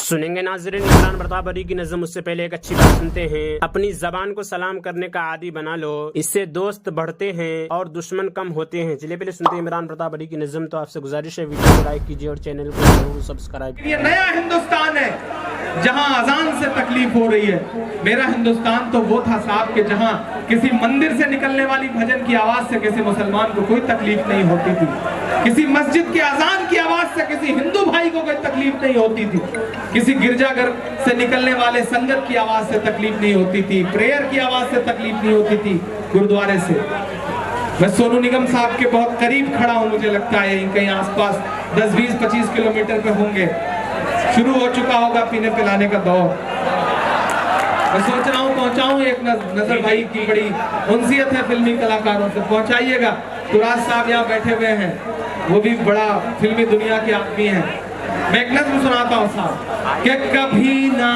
सुनेंगे नाज़रीन इमरान प्रताप अली की नज़म। उससे पहले एक अच्छी बात सुनते हैं। अपनी जबान को सलाम करने का आदी बना लो, इससे दोस्त बढ़ते हैं और दुश्मन कम होते हैं। चलिए पहले सुनते हैं इमरान प्रताप अली की नज़म। तो आपसे गुजारिश है वीडियो को लाइक कीजिए और चैनल को जरूर सब्सक्राइब। ये नया हिंदुस्तान है जहां अजान से तकलीफ हो रही है। मेरा हिंदुस्तान तो वो था साहब कि जहां किसी मंदिर से निकलने वाली भजन की आवाज से किसी मुसलमान को कोई तकलीफ नहीं होती थी, किसी मस्जिद की अजान की आवाज से किसी हिंदू भाई को कोई तकलीफ नहीं होती थी, किसी गिरजाघर से निकलने वाले संगत की आवाज से तकलीफ नहीं होती थी, प्रेयर की आवाज से तकलीफ नहीं होती थी, गुरुद्वारे से। मैं सोनू निगम साहब के बहुत करीब खड़ा हूं, मुझे लगता है कहीं आसपास 10, 20, 25 किलोमीटर पे होंगे। शुरू हो चुका होगा पीने पिलाने का दौर। मैं सोच रहा हूँ पहुंचाऊं एक नजर भाई की बड़ी उनसियत है फिल्मी कलाकारों से, पहुंचाइएगा। तुराज साहब यहाँ बैठे हुए हैं, वो भी बड़ा फिल्मी दुनिया के आदमी हैं। मैं एक नज़्म सुनाता हूँ साहब कि कभी ना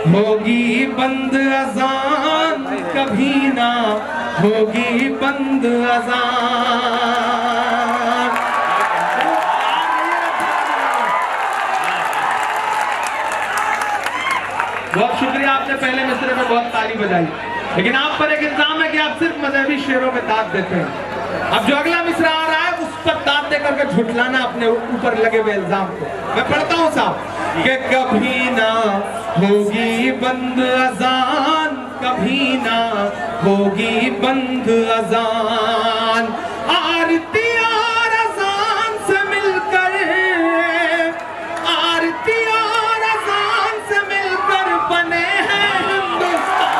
होगी बंद अजान, कभी ना होगी बंद अजान। बहुत शुक्रिया, आपने पहले मिसरे में बहुत ताली बजाई, लेकिन आप पर एक इल्जाम है कि आप सिर्फ मजहबी शेरों में दाद देते हैं। अब जो अगला मिसरा आ रहा है उस पर दाद देकर के झुठलाना अपने ऊपर लगे हुए इल्जाम को। मैं पढ़ता हूँ साहब कि कभी ना होगी बंद अजान, कभी ना होगी बंद अजान। आरती और अजान से मिलकर, आरती और अजान से मिलकर बने हैं हिंदुस्तान।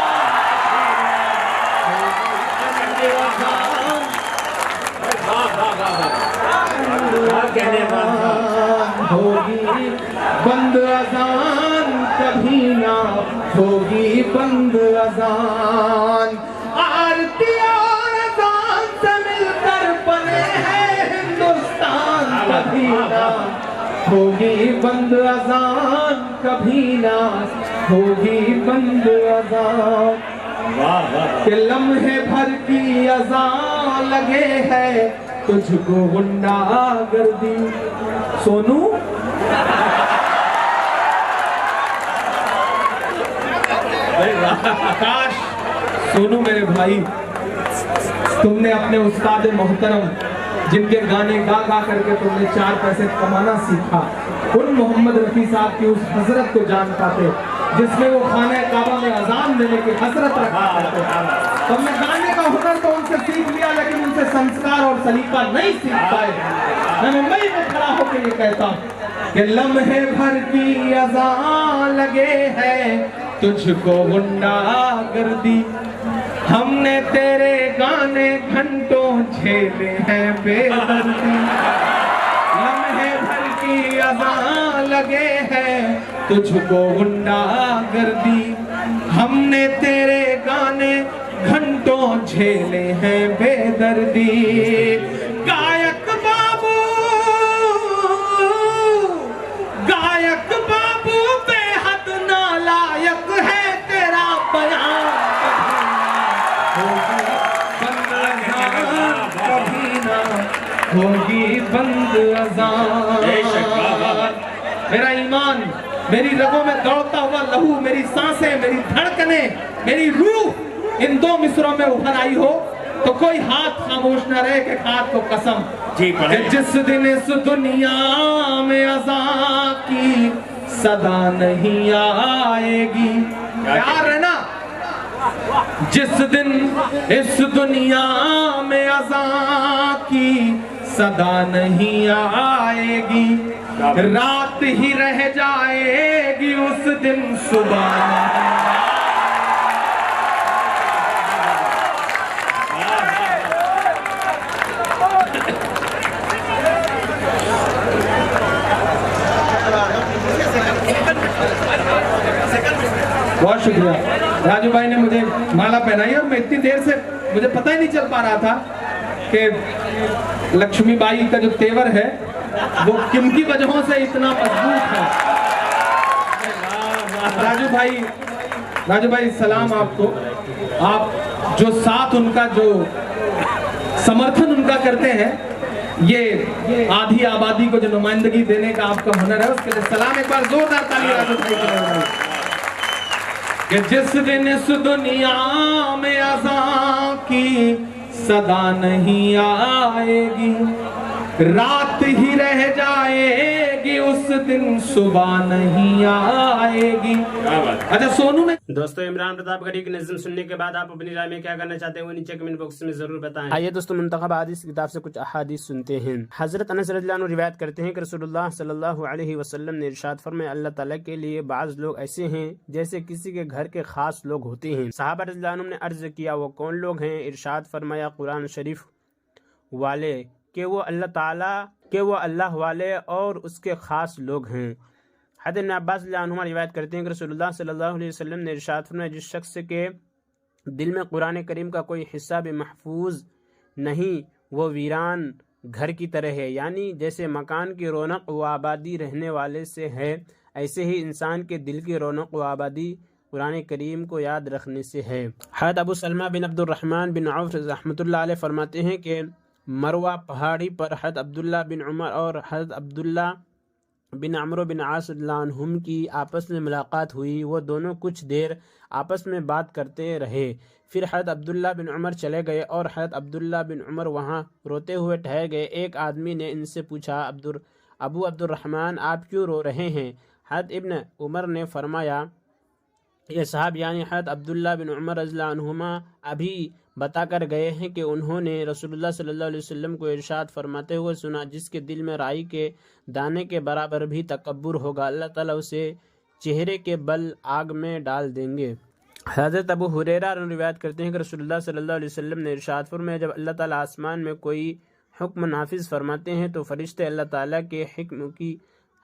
होगी बंद अजान, कभी ना होगी बंद अजान। आरती और अजान से मिलकर बने हैं हिंदुस्तान। कभी ना होगी बंद अजान, कभी ना होगी बंद अजान। कि लम्हे भर की अजान लगे है तुझको गुंडागर्दी। सोनू काश सोनू मेरे भाई, तुमने अपने उस्ताद मोहतरम जिनके गाने गा गा करके तुमने 4 पैसे कमाना सीखा, उन मोहम्मद रफी साहब की उस हजरत को जान पाते जिसमें वो खाने काबा में अजान देने की हसरत रखा करते। तो हमने गाने का हुनर तो उनसे सीख लिया, लेकिन उनसे संस्कार और सलीका नहीं सीख पाए। मैं मुंबई में खड़ा होकर ये कहता हूँ कि लम्हे भर की अजान लगे है तुझको गुंडागर्दी। हमने तेरे गाने घंटों झेले हैं बेदर्दी। लम्हे भर की अजान लगे हैं तुझको गुंडागर्दी। हमने तेरे गाने घंटों झेले हैं बेदर्दी। गायक बाबू, गायक बाबू बेहद नालायक है तेरा बयान। कभी ना होगी बंद अजान। मेरा ईमान, मेरी रगों में दौड़ता हुआ लहू, मेरी सांसें, मेरी धड़कनें, मेरी रूह इन 2 मिसरों में उभर आई हो तो कोई हाथ खामोश न रहे कि हाथ को कसम जिस दिन इस दुनिया में अज़ान की सदा नहीं आएगी। प्यार है ना? जिस दिन इस दुनिया में अज़ान की सदा नहीं आएगी, रात ही रह जाएगी उस दिन सुबह। बहुत शुक्रिया, राजू भाई ने मुझे माला पहनाई और मैं इतनी देर से मुझे पता ही नहीं चल पा रहा था कि लक्ष्मीबाई का जो तेवर है वो किन की वजहों से इतना मजबूत है। राजू भाई सलाम आपको। आप जो साथ उनका जो समर्थन उनका करते हैं ये आधी आबादी को जो नुमाइंदगी देने का आपका हुनर है, उसके लिए सलाम। एक बार जोरदार ताली राशिद भाई के लिए। कि जिस दिन इस दुनिया में अज़ां की सदा नहीं आएगी, रात ही रह जाएगी, उस दिन सुबह नहीं आएगी। अच्छा सोनू ने दोस्तों, इमरान प्रताप गढ़ी की नज़्म सुनने के बाद आप अपनी राय में क्या करना चाहते हैं वो नीचे कमेंट बॉक्स में जरूर बताएं। आइए दोस्तों, मुंतखब हदीस किताब से कुछ अहादीस सुनते हैं। हजरत अनस रज़ियल्लाहु अन्हु रिवायत करते हैं कि रसूलुल्लाह सल्लल्लाहु अलैहि वसल्लम ने इरशाद फरमाया, अल्लाह ताला के लिए बाज़ लोग ऐसे हैं जैसे किसी के घर के खास लोग होते हैं। सहाबा रज़ियल्लाहु अन्हुम ने अर्ज किया, वो कौन लोग हैं? इरशाद फरमाया, कुरान शरीफ वाले, कि वो अल्लाह वाले और उसके खास लोग हैं। हज़रत इब्न अब्बास रज़ियल्लाहु रिवायत करते हैं कि रसूलुल्लाह सल्लल्लाहु अलैहि वसल्लम ने इरशाद फरमाया, जिस शख्स के दिल में कुरान करीम का कोई हिस्सा भी महफूज नहीं, वो वीरान घर की तरह है। यानी जैसे मकान की रौनक व आबादी रहने वाले से है, ऐसे ही इंसान के दिल की रौनक व आबादी कुरान करीम को याद रखने से है। हज़रत अबू सलमा बिन अब्दुर्रहमान बिन औफ रहमतुल्लाह अलैह फरमाते हैं कि मरवा पहाड़ी पर हज़रत अब्दुल्ला बिन उमर और हज़रत अब्दुल्ला बिन अमरो बिन आस रज़ियल्लाहु अन्हुम की आपस में मुलाकात हुई। वो दोनों कुछ देर आपस में बात करते रहे। फिर हज़रत अब्दुल्ला बिन उमर चले गए और हज़रत अब्दुल्ला बिन उमर वहाँ रोते हुए ठहर गए। एक आदमी ने इनसे पूछा, अबू अब्दुर्रहमान, आप क्यों रो रहे हैं? हज़रत इब्न उमर ने फरमाया, ये साहब यानी हज़रत अब्दुल्ला बिन उमर रज़ियल्लाहु अन्हुमा अभी बता कर गए हैं कि उन्होंने रसूलुल्लाह सल्लल्लाहु अलैहि वसल्लम को इरशाद फरमाते हुए सुना, जिसके दिल में राई के दाने के बराबर भी तकब्बुर होगा, अल्लाह ताला उसे चेहरे के बल आग में डाल देंगे। हज़रत अबू हुरैरा रिवायत करते हैं कि रसूलुल्लाह सल्लल्लाहु अलैहि वसल्लम ने इरशाद फरमाया, जब अल्लाह ताला आसमान में कोई हुक्म नाफिज फरमाते हैं तो फरिश्ते अल्लाह ताला के हुक्म की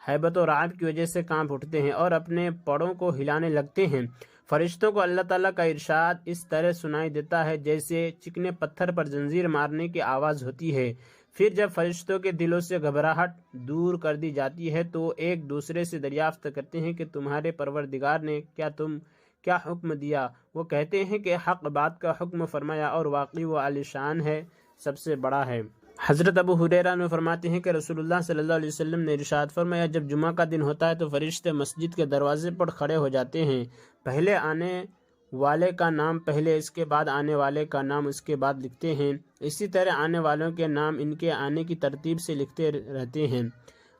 हैबत और राहत की वजह से कांप उठते हैं और अपने पड़ों को हिलाने लगते हैं। फरिश्तों को अल्लाह ताला का इरशाद इस तरह सुनाई देता है जैसे चिकने पत्थर पर जंजीर मारने की आवाज़ होती है। फिर जब फरिश्तों के दिलों से घबराहट दूर कर दी जाती है तो एक दूसरे से दरियाफ्त करते हैं कि तुम्हारे परवरदिगार ने क्या हुक्म दिया? वो कहते हैं कि हक बात का हुक्म फरमाया और वाकई वो आलिशान है, सबसे बड़ा है। हज़रत अबू हुरैरा ने फरमाते हैं कि रसूलुल्लाह सल्लल्लाहु अलैहि वसल्लम ने इरशाद फरमाया, जब जुमा का दिन होता है तो फरिश्ते मस्जिद के दरवाजे पर खड़े हो जाते हैं। पहले आने वाले का नाम पहले, इसके बाद आने वाले का नाम उसके बाद लिखते हैं। इसी तरह आने वालों के नाम इनके आने की तरतीब से लिखते रहते हैं।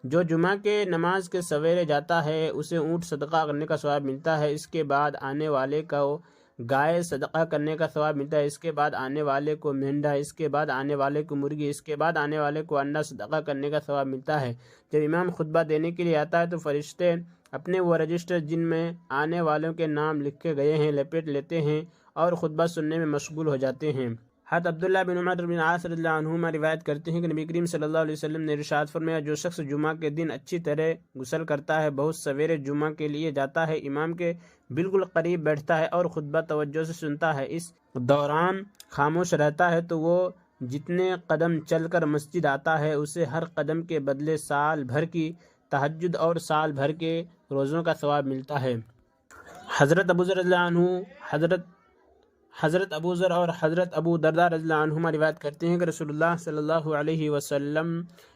जो जुमा के नमाज के सवेरे जाता है उसे ऊँट सदका करने का सवाब मिलता है। इसके बाद आने वाले को गाय सदका करने का सवाब मिलता है। इसके बाद आने वाले को मेंढा, इसके बाद आने वाले को मुर्गी, इसके बाद आने वाले को अंडा सदका करने का सवाब मिलता है। जब इमाम खुतबा देने के लिए आता है तो फरिश्ते अपने वो रजिस्टर जिनमें आने वालों के नाम लिखे गए हैं लपेट लेते हैं और खुतबा सुनने में मशगूल हो जाते हैं। हज़रत अब्दुल्ला बिन उमर बिन आस रज़ियल्लाहु अन्हुमा रिवायत करते हैं कि नबी करीम सल्लल्लाहु अलैहि वसल्लम ने इरशाद फरमाया, जो शख्स जुमा के दिन अच्छी तरह गुस्ल करता है, बहुत सवेरे जुमा के लिए जाता है, इमाम के बिल्कुल करीब बैठता है और खुतबा तवज्जो से सुनता है, इस दौरान खामोश रहता है, तो वो जितने कदम चलकर मस्जिद आता है उसे हर कदम के बदले साल भर की तहज्जुद और साल भर के रोज़ों का सवाब मिलता है। हज़रत अबू ज़र रज़ियल्लाहु अन्हु, हज़रत अबू ज़र और हज़रत अबू दरदा रज़ियल्लाहु अन्हुमा रिवायत करते हैं कि रसूलुल्लाह सल्लल्लाहु अलैहि वसल्लम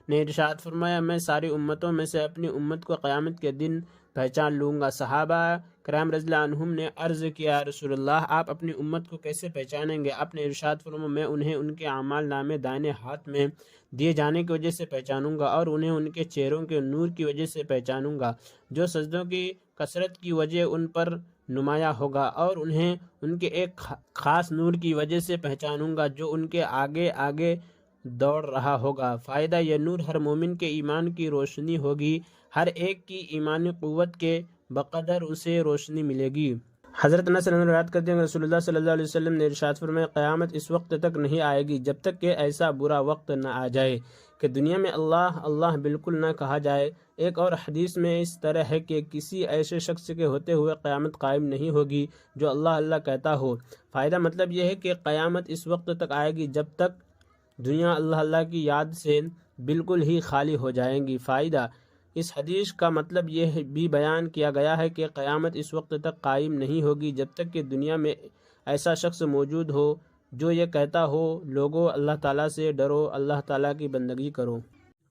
ने इरशाद फरमाया, मैं सारी उम्मतों में से अपनी उम्मत को क़यामत के दिन पहचान लूँगा। सहाबा कराम रज़ियल्लाहु अन्हुम ने अर्ज़ किया, रसूलुल्लाह आप अपनी उम्मत को कैसे पहचानेंगे? आपने इरशाद फरमाया, मैं उन्हें उनके आमाल नामे दाहिने हाथ में दिए जाने की वजह से पहचानूंगा और उन्हें उनके चेहरों के नूर की वजह से पहचानूंगा जो सजदों की कसरत की वजह उन पर नुमाया होगा, और उन्हें उनके एक ख़ास नूर की वजह से पहचानूंगा जो उनके आगे आगे दौड़ रहा होगा। फ़ायदा यह नूर हर मोमिन के ईमान की रोशनी होगी, हर एक की ईमानी क़ुव्वत के बक़दर उसे रोशनी मिलेगी। हज़रत अनस रिवायत करते हैं रसूलुल्लाह सल्लल्लाहु अलैहि वसल्लम ने इरशाद फरमाया, क़यामत इस वक्त तक नहीं आएगी जब तक कि ऐसा बुरा वक्त न आ जाए कि दुनिया में अल्लाह अल्लाह बिल्कुल न कहा जाए। एक और हदीस में इस तरह है कि किसी ऐसे शख्स के होते हुए क़यामत कायम नहीं होगी जो अल्लाह अल्लाह कहता हो। फ़ायदा मतलब यह है कि क़यामत इस वक्त तक आएगी जब तक दुनिया अल्लाह अल्लाह की याद से बिल्कुल ही खाली हो जाएंगी। फ़ायदा इस हदीस का मतलब यह भी बयान किया गया है कि क़यामत इस वक्त तक कायम नहीं होगी जब तक कि दुनिया में ऐसा शख्स मौजूद हो जो ये कहता हो, लोगों अल्लाह ताला से डरो, अल्लाह ताला की बंदगी करो।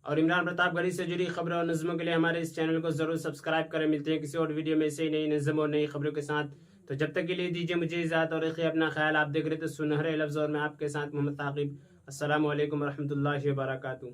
और इमरान प्रतापगढ़ी से जुड़ी खबरों और नज़मों के लिए हमारे इस चैनल को जरूर सब्सक्राइब करें। मिलते हैं किसी और वीडियो में ऐसे ही नई नज़म और नई खबरों के साथ। तो जब तक के लिए दीजिए मुझे इजाज़त और रखिए अपना ख्याल। आप देख रहे थे सुनहरे लफ्ज़ और मैं आपके साथ मोहम्मद ताक़िब। अस्सलामु अलैकुम रहमतुल्लाहि व बरकातुहू।